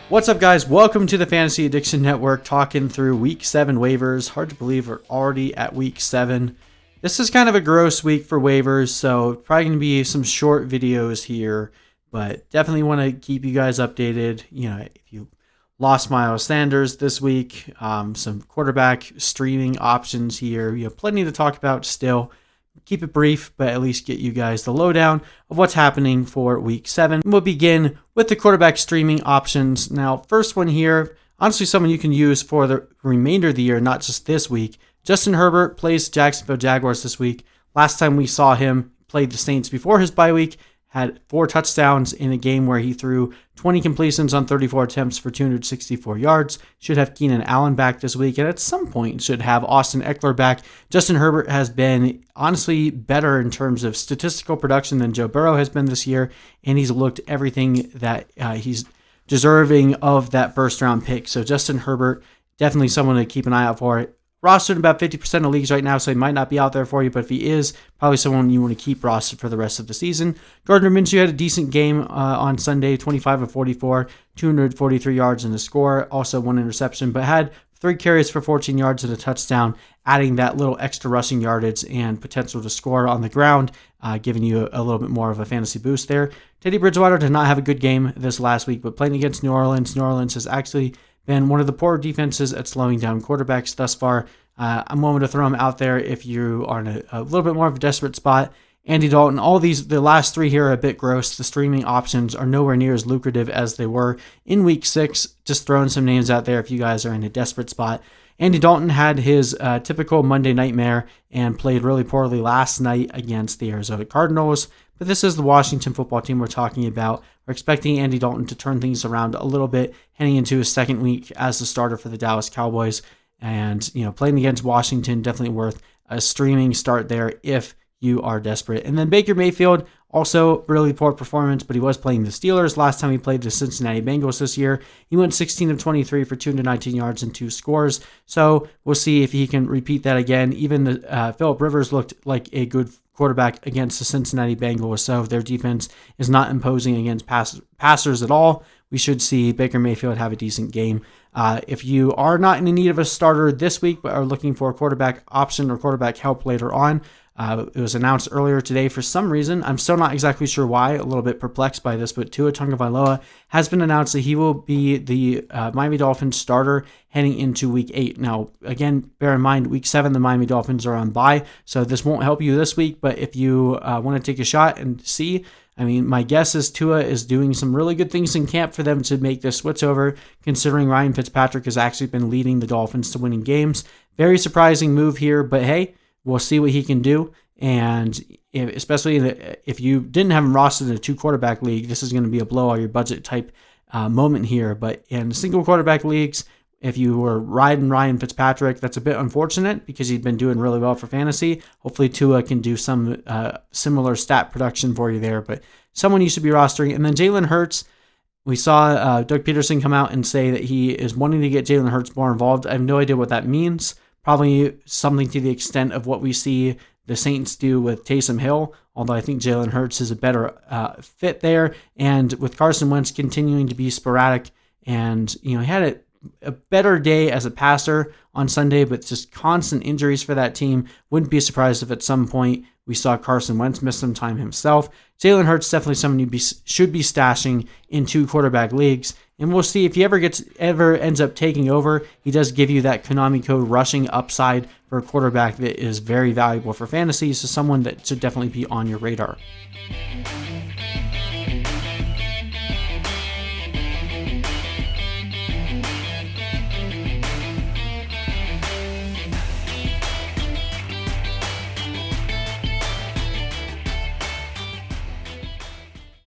What's up, guys? Welcome to the Fantasy Addiction Network, talking through Week 7 waivers. Hard to believe we're already at Week 7. This is kind of a gross week for waivers, so probably going to be some short videos here, but definitely want to keep you guys updated. You know, if you lost Miles Sanders this week, some quarterback streaming options here. You have plenty to talk about still. Keep it brief, but at least get you guys the lowdown of what's happening for Week 7. We'll begin with the quarterback streaming options. Now, first one here, honestly someone you can use for the remainder of the year, not just this week. Justin Herbert plays Jacksonville Jaguars this week. Last time we saw him played the Saints before his bye week, had 4 touchdowns in a game where he threw 20 completions on 34 attempts for 264 yards. Should have Keenan Allen back this week, and at some point should have Austin Eckler back. Justin Herbert has been honestly better in terms of statistical production than Joe Burrow has been this year, and he's looked everything that he's deserving of that first-round pick. So Justin Herbert, definitely someone to keep an eye out for. Rostered in about 50% of leagues right now, so he might not be out there for you, but if he is, probably someone you want to keep rostered for the rest of the season. Gardner Minshew had a decent game on Sunday, 25 of 44, 243 yards and a score, also 1 interception, but had 3 carries for 14 yards and a touchdown, adding that little extra rushing yardage and potential to score on the ground, giving you a little bit more of a fantasy boost there. Teddy Bridgewater did not have a good game this last week, but playing against New Orleans has actually been one of the poorer defenses at slowing down quarterbacks thus far. I'm willing to throw him out there if you are in a little bit more of a desperate spot. Andy Dalton, the last 3 here are a bit gross. The streaming options are nowhere near as lucrative as they were in Week 6. Just throwing some names out there if you guys are in a desperate spot. Andy Dalton had his typical Monday nightmare and played really poorly last night against the Arizona Cardinals. But this is the Washington football team we're talking about. We're expecting Andy Dalton to turn things around a little bit heading into his second week as the starter for the Dallas Cowboys. And, playing against Washington, definitely worth a streaming start there if you are desperate. And then Baker Mayfield, also really poor performance, but he was playing the Steelers. Last time he played the Cincinnati Bengals this year, he went 16 of 23 for 219 yards and 2 scores. So we'll see if he can repeat that again. Even the Phillip Rivers looked like a good quarterback against the Cincinnati Bengals, so if their defense is not imposing against passers at all, we should see Baker Mayfield have a decent game. If you are not in need of a starter this week, but are looking for a quarterback option or quarterback help later on, it was announced earlier today for some reason. I'm still not exactly sure why, a little bit perplexed by this, but Tua Tagovailoa has been announced that he will be the Miami Dolphins starter heading into Week 8. Now, again, bear in mind, Week 7, the Miami Dolphins are on bye, so this won't help you this week, but if you want to take a shot and see, my guess is Tua is doing some really good things in camp for them to make this switch over, considering Ryan Fitzpatrick has actually been leading the Dolphins to winning games. Very surprising move here, but hey, we'll see what he can do. And especially if you didn't have him rostered in a 2-quarterback league, this is going to be a blow all your budget type moment here. But in single quarterback leagues, if you were riding Ryan Fitzpatrick, that's a bit unfortunate because he'd been doing really well for fantasy. Hopefully Tua can do some similar stat production for you there, but someone you should be rostering. And then Jalen Hurts, we saw Doug Peterson come out and say that he is wanting to get Jalen Hurts more involved. I have no idea what that means. Probably something to the extent of what we see the Saints do with Taysom Hill, although I think Jalen Hurts is a better fit there. And with Carson Wentz continuing to be sporadic, and he had a better day as a passer on Sunday, but just constant injuries for that team. Wouldn't be surprised if at some point we saw Carson Wentz miss some time himself. Jalen Hurts definitely someone you should be stashing in 2-quarterback leagues, and we'll see if he ever ends up taking over. He does give you that Konami code rushing upside for a quarterback that is very valuable for fantasy, so someone that should definitely be on your radar.